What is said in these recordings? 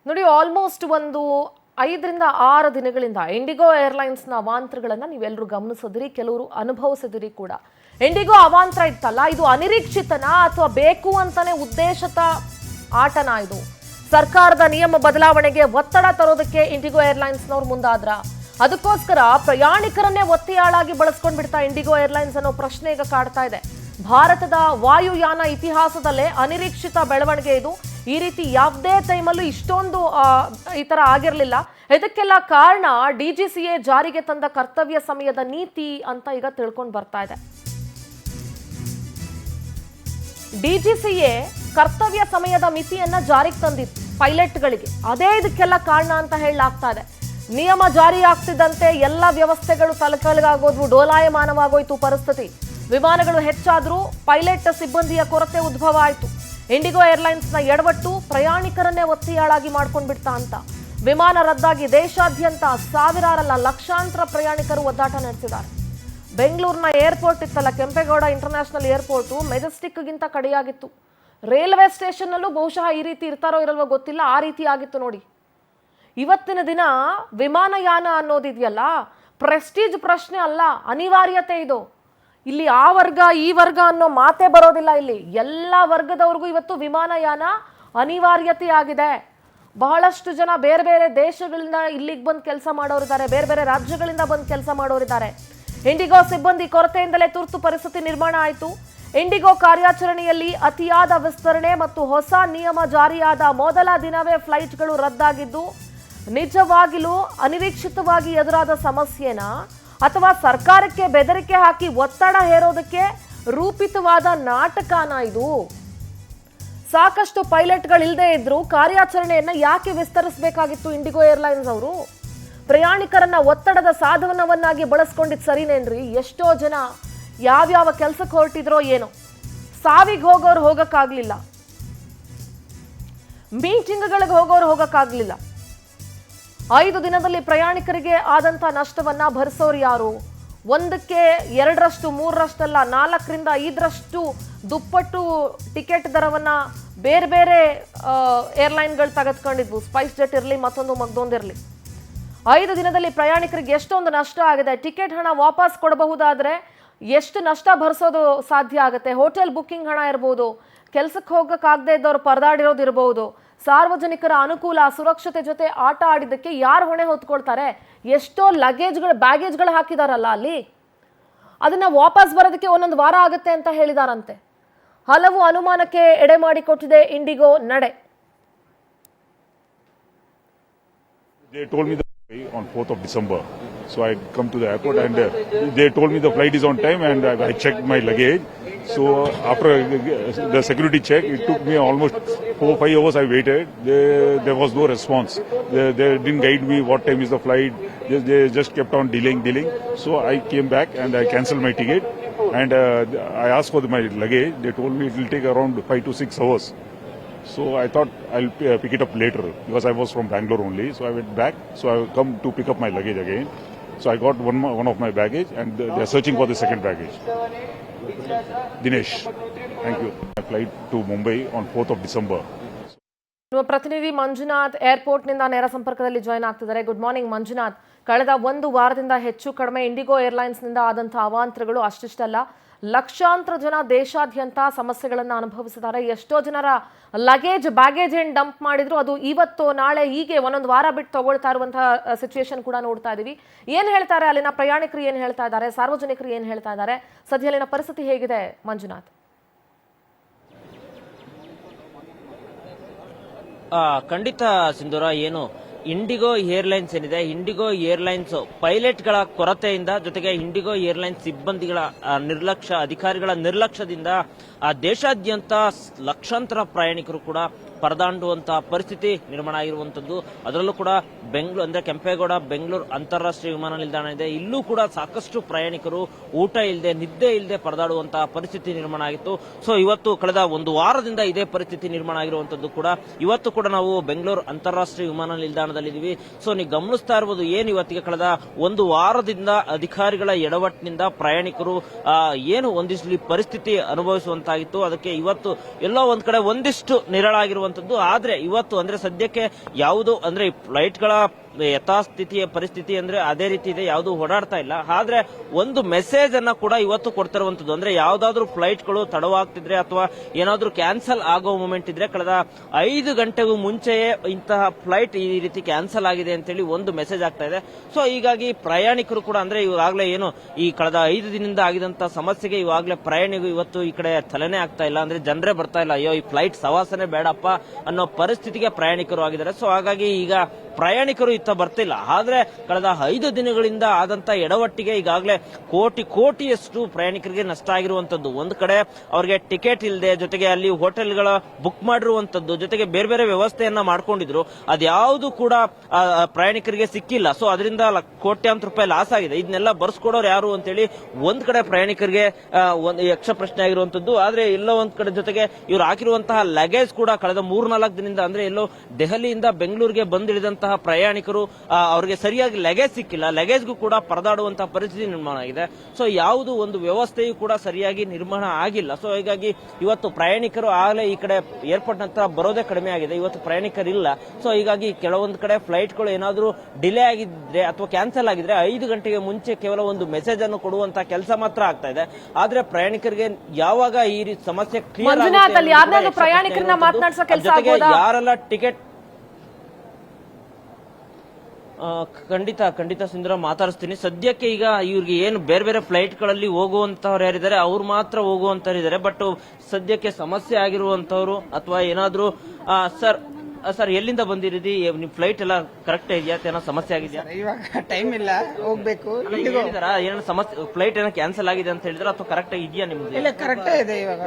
ನೋಡಿ ಆಲ್ಮೋಸ್ಟ್ ಒಂದು 5 ರಿಂದ 6 ದಿನಗಳಿಂದ ಇಂಡಿಗೋ ಏರ್ಲೈನ್ಸ್ನ ಅವಾಂತರಗಳನ್ನ ನೀವೆಲ್ಲರೂ ಗಮನಿಸಿದ್ರಿ, ಕೆಲವರು ಅನುಭವಿಸಿದಿರಿ ಕೂಡ. ಇಂಡಿಗೋ ಅವಾಂತರ ಇತ್ತಲ್ಲ, ಇದು ಅನಿರೀಕ್ಷಿತನ ಅಥವಾ ಬೇಕು ಅಂತಾನೆ ಉದ್ದೇಶತ ಆಟನ? ಇದು ಸರ್ಕಾರದ ನಿಯಮ ಬದಲಾವಣೆಗೆ ಒತ್ತಡ ತರೋದಕ್ಕೆ ಇಂಡಿಗೋ ಏರ್ಲೈನ್ಸ್ನವ್ರು ಮುಂದಾದ್ರ? ಅದಕ್ಕೋಸ್ಕರ ಪ್ರಯಾಣಿಕರನ್ನೇ ಒತ್ತೆಯಾಳಾಗಿ ಬಳಸ್ಕೊಂಡ್ ಬಿಡ್ತಾ ಇಂಡಿಗೋ ಏರ್ಲೈನ್ಸ್ ಅನ್ನೋ ಪ್ರಶ್ನೆ ಈಗ ಕಾಡ್ತಾ ಇದೆ. ಭಾರತದ ವಾಯುಯಾನ ಇತಿಹಾಸದಲ್ಲೇ ಅನಿರೀಕ್ಷಿತ ಬೆಳವಣಿಗೆ ಇದು. ಈ ರೀತಿ ಯಾವುದೇ ಟೈಮಲ್ಲೂ ಇಷ್ಟೊಂದು ಈ ತರ ಆಗಿರಲಿಲ್ಲ. ಇದಕ್ಕೆಲ್ಲ ಕಾರಣ DGCA ಜಾರಿಗೆ ತಂದ ಕರ್ತವ್ಯ ಸಮಯದ ನೀತಿ ಅಂತ ಈಗ ತಿಳ್ಕೊಂಡು ಬರ್ತಾ ಇದೆ. DGCA ಕರ್ತವ್ಯ ಸಮಯದ ಮಿತಿಯನ್ನ ಜಾರಿಗೆ ತಂದಿತ್ತು ಪೈಲಟ್ಗಳಿಗೆ. ಅದೇ ಇದಕ್ಕೆಲ್ಲ ಕಾರಣ ಅಂತ ಹೇಳಲಾಗ್ತಾ ಇದೆ. ನಿಯಮ ಜಾರಿ ಆಗ್ತಿದ್ದಂತೆ ಎಲ್ಲ ವ್ಯವಸ್ಥೆಗಳು ತಲೆಕೆಳಗಾಗೋದ್ವು, ಡೋಲಾಯಮಾನವಾಗೋಯ್ತು ಪರಿಸ್ಥಿತಿ. ವಿಮಾನಗಳು ಹೆಚ್ಚಾದ್ರೂ ಪೈಲಟ್ ಸಿಬ್ಬಂದಿಯ ಕೊರತೆ ಉದ್ಭವ ಆಯಿತು. ಇಂಡಿಗೋ ಏರ್ಲೈನ್ಸ್ನ ಎಡವಟ್ಟು ಪ್ರಯಾಣಿಕರನ್ನೇ ಒತ್ತೆಯಾಳಾಗಿ ಮಾಡ್ಕೊಂಡ್ಬಿಡ್ತಾ ಅಂತ. ವಿಮಾನ ರದ್ದಾಗಿ ದೇಶಾದ್ಯಂತ ಸಾವಿರಾರಲ್ಲ ಲಕ್ಷಾಂತರ ಪ್ರಯಾಣಿಕರು ಒದ್ದಾಟ ನಡೆಸಿದ್ದಾರೆ. ಬೆಂಗಳೂರಿನ ಏರ್ಪೋರ್ಟ್ ಇತ್ತಲ್ಲ, ಕೆಂಪೇಗೌಡ ಇಂಟರ್ನ್ಯಾಷನಲ್ ಏರ್ಪೋರ್ಟು ಮೆಜೆಸ್ಟಿಕ್ಗಿಂತ ಕಡೆಯಾಗಿತ್ತು. ರೈಲ್ವೆ ಸ್ಟೇಷನ್ನಲ್ಲೂ ಬಹುಶಃ ಈ ರೀತಿ ಇರ್ತಾರೋ ಇರಲ್ವೋ ಗೊತ್ತಿಲ್ಲ, ಆ ರೀತಿ ಆಗಿತ್ತು ನೋಡಿ. ಇವತ್ತಿನ ದಿನ ವಿಮಾನಯಾನ ಅನ್ನೋದಿದೆಯಲ್ಲ, ಪ್ರೆಸ್ಟೀಜ್ ಪ್ರಶ್ನೆ ಅಲ್ಲ, ಅನಿವಾರ್ಯತೆ ಇದು. ಇಲ್ಲಿ ಆ ವರ್ಗ ಈ ವರ್ಗ ಅನ್ನೋ ಮಾತೇ ಬರೋದಿಲ್ಲ. ಇಲ್ಲಿ ಎಲ್ಲ ವರ್ಗದವ್ರಿಗೂ ಇವತ್ತು ವಿಮಾನಯಾನ ಅನಿವಾರ್ಯತೆ ಆಗಿದೆ. ಬಹಳಷ್ಟು ಜನ ಬೇರೆ ಬೇರೆ ದೇಶಗಳಿಂದ ಇಲ್ಲಿಗೆ ಬಂದು ಕೆಲಸ ಮಾಡೋರಿದ್ದಾರೆ, ಬೇರೆ ಬೇರೆ ರಾಜ್ಯಗಳಿಂದ ಬಂದು ಕೆಲಸ ಮಾಡೋರಿದ್ದಾರೆ. ಇಂಡಿಗೋ ಸಿಬ್ಬಂದಿ ಕೊರತೆಯಿಂದಲೇ ತುರ್ತು ಪರಿಸ್ಥಿತಿ ನಿರ್ಮಾಣ ಆಯಿತು. ಇಂಡಿಗೋ ಕಾರ್ಯಾಚರಣೆಯಲ್ಲಿ ಅತಿಯಾದ ವಿಸ್ತರಣೆ ಮತ್ತು ಹೊಸ ನಿಯಮ ಜಾರಿಯಾದ ಮೊದಲ ದಿನವೇ ಫ್ಲೈಟ್ಗಳು ರದ್ದಾಗಿದ್ದು ನಿಜವಾಗಿಯೂ ಅನಿರೀಕ್ಷಿತವಾಗಿ ಎದುರಾದ ಸಮಸ್ಯೆನ ಅಥವಾ ಸರ್ಕಾರಕ್ಕೆ ಬೆದರಿಕೆ ಹಾಕಿ ಒತ್ತಡ ಹೇರೋದಕ್ಕೆ ರೂಪಿತವಾದ ನಾಟಕನ ಇದು? ಸಾಕಷ್ಟು ಪೈಲಟ್ಗಳಿಲ್ಲದೆ ಇದ್ರು ಕಾರ್ಯಾಚರಣೆಯನ್ನ ಯಾಕೆ ವಿಸ್ತರಿಸಬೇಕಾಗಿತ್ತು ಇಂಡಿಗೋ ಏರ್ಲೈನ್ಸ್ ಅವರು? ಪ್ರಯಾಣಿಕರನ್ನ ಒತ್ತಡದ ಸಾಧನವನ್ನಾಗಿ ಬಳಸ್ಕೊಂಡಿದ್ದು ಸರಿನೇನ್ರಿ? ಎಷ್ಟೋ ಜನ ಯಾವ್ಯಾವ ಕೆಲಸಕ್ಕೆ ಹೊರಟಿದ್ರೋ ಏನೋ, ಸಾವಿಗೆ ಹೋಗೋರು ಹೋಗಕ್ಕಾಗ್ಲಿಲ್ಲ, ಮೀಟಿಂಗ್ಗಳಿಗೆ ಹೋಗೋರು ಹೋಗಕ್ಕಾಗ್ಲಿಲ್ಲ. 5 ದಿನದಲ್ಲಿ ಪ್ರಯಾಣಿಕರಿಗೆ ಆದಂಥ ನಷ್ಟವನ್ನ ಭರಿಸೋರು ಯಾರು? 1ಕ್ಕೆ 2ರಷ್ಟು 3ರಷ್ಟಲ್ಲ, 4ರಿಂದ 5ರಷ್ಟು ದುಪ್ಪಟ್ಟು ಟಿಕೆಟ್ ದರವನ್ನ ಬೇರೆ ಬೇರೆ ಏರ್ಲೈನ್ಗಳು ತೆಗೆದುಕೊಂಡಿದ್ವು. ಸ್ಪೈಸ್ ಜೆಟ್ ಇರಲಿ, ಮತ್ತೊಂದಿರಲಿ. 5 ದಿನದಲ್ಲಿ ಪ್ರಯಾಣಿಕರಿಗೆ ಎಷ್ಟೊಂದು ನಷ್ಟ ಆಗಿದೆ. ಟಿಕೆಟ್ ಹಣ ವಾಪಸ್ ಕೊಡಬಹುದಾದ್ರೆ ಎಷ್ಟು ನಷ್ಟ ಭರಿಸೋದು ಸಾಧ್ಯ ಆಗುತ್ತೆ? ಹೋಟೆಲ್ ಬುಕ್ಕಿಂಗ್ ಹಣ ಇರ್ಬೋದು, ಕೆಲಸಕ್ಕೆ ಹೋಗಕ್ಕಾಗದೇ ಇದ್ದವ್ರು ಪರದಾಡಿರೋದು ಇರ್ಬೋದು. ಸಾರ್ವಜನಿಕರ ಅನುಕೂಲ ಸುರಕ್ಷತೆ ಜೊತೆ ಆಟ ಆಡಿದ್ದಕ್ಕೆ ಯಾರು ಹೊಣೆ ಹೊತ್ಕೊಳ್ತಾರೆ? ಎಷ್ಟೋ ಬ್ಯಾಗೇಜ್ಗಳು ಹಾಕಿದಾರಲ್ಲ ಅಲ್ಲಿ, ಅದನ್ನ ವಾಪಸ್ ಬರೋದಕ್ಕೆ 1 ವಾರ ಆಗುತ್ತೆ ಅಂತ ಹೇಳಿದಾರಂತೆ. ಹಲವು ಅನುಮಾನಕ್ಕೆ ಎಡೆ ಮಾಡಿಕೊಟ್ಟಿದೆ ಇಂಡಿಗೋ ನಡೆ. They told me on 4th of December, so I come to the airport and they told me the flight is on time and I checked my luggage. So after the security check, it took me almost 4-5 hours. I waited. There was no response. They didn't guide me what time is the flight. They just kept on delaying. So I came back and I cancelled my ticket and I asked for my luggage. They told me it will take around 5 to 6 hours. So I thought I'll pick it up later because I was from Bangalore only. So I went back. So I come to pick up my luggage again. So I got one of my baggage and they're searching for the second baggage. Dinesh, thank you. I flight to Mumbai on 4th of December. ನಮ್ಮ ಪ್ರತಿನಿಧಿ ಮಂಜುನಾಥ್ ಏರ್ಪೋರ್ಟ್ನಿಂದ ನೇರ ಸಂಪರ್ಕದಲ್ಲಿ join ಆಗ್ತಿದ್ದಾರೆ. Good morning Manjunath. ಕಳೆದ 1 ವಾರದಿಂದ ಹೆಚ್ಚು ಕಡಿಮೆ IndiGo ಏರ್ಲೈನ್ಸ್ನಿಂದ ಆದಂಥ ಅವಾಂತರಗಳು ಅಷ್ಟಿಷ್ಟಲ್ಲ, ಲಕ್ಷಾಂತರ ಜನ ದೇಶಾದ್ಯಂತ ಸಮಸ್ಯೆಗಳನ್ನು ಅನುಭವಿಸಿದ್ದಾರೆ. ಎಷ್ಟೋ ಜನರ ಬ್ಯಾಗೇಜ್ ಏನು ಡಂಪ್ ಮಾಡಿದ್ರು ಅದು ಇವತ್ತು ನಾಳೆ ಹೀಗೆ 1 ವಾರ ಬಿಟ್ಟು ತಗೊಳ್ತಾ ಇರುವಂತಹ ಸಿಚುವೇಶನ್ ಕೂಡ ನೋಡ್ತಾ ಇದೀವಿ. ಏನ್ ಹೇಳ್ತಾರೆ ಅಲ್ಲಿನ ಪ್ರಯಾಣಿಕರು, ಏನ್ ಹೇಳ್ತಾ ಇದ್ದಾರೆ, ಸಾರ್ವಜನಿಕರು ಏನ್ ಹೇಳ್ತಾ ಇದ್ದಾರೆ? ಸದ್ಯ ಅಲ್ಲಿನ ಪರಿಸ್ಥಿತಿ ಹೇಗಿದೆ ಮಂಜುನಾಥ್? ಖಂಡಿತ ಸಿಂಧೂರ, ಏನು ಇಂಡಿಗೋ ಏರ್ಲೈನ್ಸ್ ಏನಿದೆ, ಇಂಡಿಗೋ ಏರ್ಲೈನ್ಸ್ ಪೈಲಟ್ಗಳ ಕೊರತೆಯಿಂದ ಜೊತೆಗೆ ಇಂಡಿಗೋ ಏರ್ಲೈನ್ಸ್ ಸಿಬ್ಬಂದಿಗಳ ನಿರ್ಲಕ್ಷ್ಯ, ಅಧಿಕಾರಿಗಳ ನಿರ್ಲಕ್ಷ್ಯದಿಂದ ದೇಶಾದ್ಯಂತ ಲಕ್ಷಾಂತರ ಪ್ರಯಾಣಿಕರು ಕೂಡ ಪರದಾಡುವಂತಹ ಪರಿಸ್ಥಿತಿ ನಿರ್ಮಾಣ ಆಗಿರುವಂತದ್ದು. ಅದರಲ್ಲೂ ಕೂಡ ಬೆಂಗಳೂರು ಅಂದ್ರೆ ಕೆಂಪೇಗೌಡ ಬೆಂಗಳೂರು ಅಂತಾರಾಷ್ಟ್ರೀಯ ವಿಮಾನ ನಿಲ್ದಾಣ ಇದೆ, ಇಲ್ಲೂ ಕೂಡ ಸಾಕಷ್ಟು ಪ್ರಯಾಣಿಕರು ಊಟ ಇಲ್ಲದೆ ನಿದ್ದೆ ಇಲ್ಲದೆ ಪರದಾಡುವಂತಹ ಪರಿಸ್ಥಿತಿ ನಿರ್ಮಾಣ ಆಗಿತ್ತು. ಸೊ ಇವತ್ತು ಕಳೆದ 1 ವಾರದಿಂದ ಇದೇ ಪರಿಸ್ಥಿತಿ ನಿರ್ಮಾಣ ಆಗಿರುವಂತದ್ದು ಕೂಡ. ಇವತ್ತು ಕೂಡ ನಾವು ಬೆಂಗಳೂರು ಅಂತಾರಾಷ್ಟ್ರೀಯ ವಿಮಾನ ನಿಲ್ದಾಣದಲ್ಲಿದ್ದೀವಿ. ಸೊ ನೀವು ಗಮನಿಸ್ತಾ ಇರಬಹುದು, ಏನು ಇವತ್ತಿಗೆ ಕಳೆದ 1 ವಾರದಿಂದ ಅಧಿಕಾರಿಗಳ ಎಡವಟ್ಟಿನಿಂದ ಪ್ರಯಾಣಿಕರು ಏನು ಒಂದಿಷ್ಟು ಪರಿಸ್ಥಿತಿ ಅನುಭವಿಸುವಂತಾಗಿತ್ತು. ಅದಕ್ಕೆ ಇವತ್ತು ಎಲ್ಲೋ ಒಂದ್ ಕಡೆ ಒಂದಿಷ್ಟು ನಿರಳಾಗಿರುವಂತ ಆಗಿರುವಂತದ್ದು. ಆದ್ರೆ ಇವತ್ತು ಅಂದ್ರೆ ಸದ್ಯಕ್ಕೆ ಯಾವುದು ಅಂದ್ರೆ ಫ್ಲೈಟ್ಗಳ ಯಥಾಸ್ಥಿತಿಯ ಪರಿಸ್ಥಿತಿ ಅಂದ್ರೆ ಅದೇ ರೀತಿ ಇದೆ, ಯಾವುದು ಓಡಾಡ್ತಾ ಇಲ್ಲ. ಆದ್ರೆ ಒಂದು ಮೆಸೇಜ್ ಅನ್ನ ಕೂಡ ಇವತ್ತು ಕೊಡ್ತಿರುವಂತದ್ದು, ಅಂದ್ರೆ ಯಾವ್ದಾದ್ರು ಫ್ಲೈಟ್ಗಳು ತಡವಾಗ್ತಿದ್ರೆ ಅಥವಾ ಏನಾದ್ರೂ ಕ್ಯಾನ್ಸಲ್ ಆಗೋ ಮೂಮೆಂಟ್ ಇದ್ರೆ ಕಳೆದ 5 ಗಂಟೆಗೂ ಮುಂಚೆಯೇ ಇಂತಹ ಫ್ಲೈಟ್ ಈ ರೀತಿ ಕ್ಯಾನ್ಸಲ್ ಆಗಿದೆ ಅಂತೇಳಿ ಒಂದು ಮೆಸೇಜ್ ಆಗ್ತಾ ಇದೆ. ಸೊ ಹೀಗಾಗಿ ಪ್ರಯಾಣಿಕರು ಕೂಡ ಅಂದ್ರೆ ಇವಾಗಲೇ ಏನು ಈ ಕಳೆದ 5 ದಿನದಿಂದ ಆಗಿದಂತ ಸಮಸ್ಯೆಗೆ ಇವಾಗಲೇ ಪ್ರಯಾಣಿಕರು ಇವತ್ತು ಈ ಕಡೆ ತಲೆನೇ ಆಗ್ತಾ ಇಲ್ಲ, ಅಂದ್ರೆ ಜನರೇ ಬರ್ತಾ ಇಲ್ಲ, ಅಯ್ಯೋ ಈ ಫ್ಲೈಟ್ ಸವಾಸನೆ ಬೇಡಪ್ಪ ಅನ್ನೋ ಪರಿಸ್ಥಿತಿಗೆ ಪ್ರಯಾಣಿಕರು ಆಗಿದ್ದಾರೆ. ಸೊ ಹಾಗಾಗಿ ಈಗ ಪ್ರಯಾಣಿಕರು ಇತ್ತ ಬರ್ತಿಲ್ಲ. ಆದ್ರೆ ಕಳೆದ 5 ದಿನಗಳಿಂದ ಆದಂತ ಎಡವಟ್ಟಿಗೆ ಈಗಾಗಲೇ ಕೋಟಿಯಷ್ಟು ಪ್ರಯಾಣಿಕರಿಗೆ ನಷ್ಟ ಆಗಿರುವಂತದ್ದು. ಒಂದು ಕಡೆ ಅವರಿಗೆ ಟಿಕೆಟ್ ಇಲ್ಲದೆ, ಜೊತೆಗೆ ಅಲ್ಲಿ ಹೋಟೆಲ್ಗಳ ಬುಕ್ ಮಾಡಿರುವಂತದ್ದು, ಜೊತೆಗೆ ಬೇರೆ ಬೇರೆ ವ್ಯವಸ್ಥೆಯನ್ನ ಮಾಡ್ಕೊಂಡಿದ್ರು, ಅದ್ಯಾವುದು ಕೂಡ ಪ್ರಯಾಣಿಕರಿಗೆ ಸಿಕ್ಕಿಲ್ಲ. ಸೊ ಅದರಿಂದ ಕೋಟ್ಯಾಂತರ ರೂಪಾಯಿ ಲಾಸ್ ಆಗಿದೆ. ಇದನ್ನೆಲ್ಲ ಬರ್ಸ್ಕೊಡೋರು ಯಾರು ಅಂತೇಳಿ ಒಂದ್ ಕಡೆ ಪ್ರಯಾಣಿಕರಿಗೆ ಒಂದು ಯಕ್ಷ ಪ್ರಶ್ನೆ ಆಗಿರುವಂತದ್ದು. ಆದ್ರೆ ಎಲ್ಲೋ ಒಂದ್ ಕಡೆ ಜೊತೆಗೆ ಇವ್ರು ಹಾಕಿರುವಂತಹ ಲಗೇಜ್ ಕೂಡ ಕಳೆದ 3-4 ದಿನದಿಂದ ಅಂದ್ರೆ ಎಲ್ಲೋ ದೆಹಲಿಯಿಂದ ಬೆಂಗಳೂರಿಗೆ ಬಂದಿಳಿದಂತಹ ಪ್ರಯಾಣಿಕರು ಅವರಿಗೆ ಸರಿಯಾಗಿ ಲಗೇಜ್ ಸಿಕ್ಕಿಲ್ಲ, ಲಗೇಜ್ಗೂ ಕೂಡ ಪರದಾಡುವಂತಹ ಪರಿಸ್ಥಿತಿ ನಿರ್ಮಾಣ ಆಗಿದೆ. ಸೊ ಯಾವುದು ಒಂದು ವ್ಯವಸ್ಥೆಯೂ ಕೂಡ ಸರಿಯಾಗಿ ನಿರ್ಮಾಣ ಆಗಿಲ್ಲ. ಸೊ ಹೀಗಾಗಿ ಇವತ್ತು ಪ್ರಯಾಣಿಕರು ಆಗಲೇ ಈ ಕಡೆ ಏರ್ಪೋರ್ಟ್ ಹತ್ರ ಬರೋದೇ ಕಡಿಮೆ ಆಗಿದೆ, ಇವತ್ತು ಪ್ರಯಾಣಿಕರಿಲ್ಲ. ಸೊ ಹೀಗಾಗಿ ಕೆಲವೊಂದು ಕಡೆ ಫ್ಲೈಟ್ಗಳು ಏನಾದರೂ ಡಿಲೇ ಆಗಿದ್ರೆ ಅಥವಾ ಕ್ಯಾನ್ಸಲ್ ಆಗಿದ್ರೆ 5 ಗಂಟೆಗೆ ಮುಂಚೆ ಕೇವಲ ಒಂದು ಮೆಸೇಜ್ ಅನ್ನು ಕೊಡುವಂತ ಕೆಲಸ ಮಾತ್ರ ಆಗ್ತಾ ಇದೆ. ಆದ್ರೆ ಪ್ರಯಾಣಿಕರಿಗೆ ಯಾವಾಗ ಈ ರೀತಿ ಸಮಸ್ಯೆ ಕ್ಲಿಯರ್ ಆಗುತ್ತೆ, ಪ್ರಯಾಣಿಕರನ್ನ ಮಾತನಾಡಿಸೋ ಕೆಲಸ ಯಾರೆಲ್ಲ ಟಿಕೆಟ್ ಖಂಡಿತ ಸಿಂಧೂರ ಮಾತಾಡಿಸ್ತೀನಿ. ಸದ್ಯಕ್ಕೆ ಈಗ ಇವ್ರಿಗೆ ಏನು ಬೇರೆ ಬೇರೆ ಫ್ಲೈಟ್ ಗಳಲ್ಲಿ ಹೋಗುವಂತವ್ರು ಯಾರಿದ್ದಾರೆ ಅವ್ರು ಮಾತ್ರ ಹೋಗುವಂತವ್ರಿದ್ದಾರೆ. ಬಟ್ ಸದ್ಯಕ್ಕೆ ಸಮಸ್ಯೆ ಆಗಿರುವಂತವ್ರು ಅಥವಾ ಏನಾದ್ರು ಸರ್ ಎಲ್ಲಿಂದ ಬಂದಿರಿದಿ, ನಿಮ್ ಫ್ಲೈಟ್ ಎಲ್ಲ ಕರೆಕ್ಟ್ ಇದೆಯಾ, ಏನೋ ಸಮಸ್ಯೆ ಆಗಿದೆಯಾ? ಇವಾಗ ಟೈಮ್ ಇಲ್ಲ, ಹೋಗ್ಬೇಕು. ಏನೋ ಸಮಸ್ಯೆ, ಫ್ಲೈಟ್ ಏನೋ ಕ್ಯಾನ್ಸಲ್ ಆಗಿದೆ ಅಂತ ಹೇಳಿದ್ರೆ ಅಥವಾ ಕರೆಕ್ಟ್ ಇದೆಯಾ ನಿಮ್ದು? ಇಲ್ಲ, ಕರೆಕ್ಟ್ ಇದೆ. ಇವಾಗ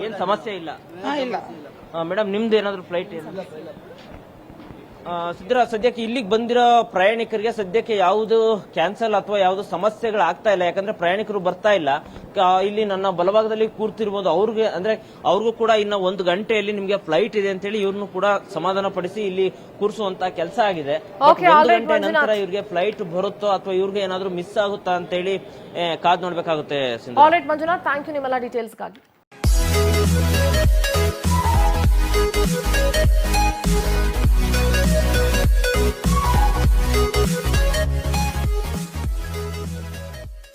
ಏನ್ ಸಮಸ್ಯೆ ಇಲ್ಲ? ಇಲ್ಲ ಮೇಡಮ್, ನಿಮ್ದು ಏನಾದ್ರು ಫ್ಲೈಟ್ ಏನು ಸದ್ಯಕ್ಕೆ ಇಲ್ಲಿಗೆ ಬಂದಿರೋ ಪ್ರಯಾಣಿಕರಿಗೆ ಸದ್ಯಕ್ಕೆ ಯಾವುದು ಕ್ಯಾನ್ಸಲ್ ಅಥವಾ ಯಾವುದು ಸಮಸ್ಯೆಗಳು ಆಗ್ತಾ ಇಲ್ಲ, ಯಾಕಂದ್ರೆ ಪ್ರಯಾಣಿಕರು ಬರ್ತಾ ಇಲ್ಲ. ಇಲ್ಲಿ ನನ್ನ ಬಲಭಾಗದಲ್ಲಿ ಕೂರ್ತಿರ್ಬೋದು, ಅವ್ರಿಗೆ ಅಂದ್ರೆ ಅವ್ರಿಗೂ ಕೂಡ ಇನ್ನ 1 ಗಂಟೆಯಲ್ಲಿ ನಿಮ್ಗೆ ಫ್ಲೈಟ್ ಇದೆ ಅಂತ ಹೇಳಿ ಇವ್ರನ್ನು ಕೂಡ ಸಮಾಧಾನ ಪಡಿಸಿ ಇಲ್ಲಿ ಕೂರಿಸುವಂತ ಕೆಲಸ ಆಗಿದೆ. 1 ಗಂಟೆ ನಂತರ ಇವ್ರಿಗೆ ಫ್ಲೈಟ್ ಬರುತ್ತೋ ಅಥವಾ ಇವ್ರಿಗೆ ಏನಾದ್ರು ಮಿಸ್ ಆಗುತ್ತಾ ಅಂತ ಹೇಳಿ ಕಾದ್ ನೋಡ್ಬೇಕಾಗುತ್ತೆ. ಮಂಜುನಾಥ್, ಥ್ಯಾಂಕ್ ಯು ನಿಮ್ಮೆಲ್ಲ ಡೀಟೇಲ್ಸ್ಗಾಗಿ.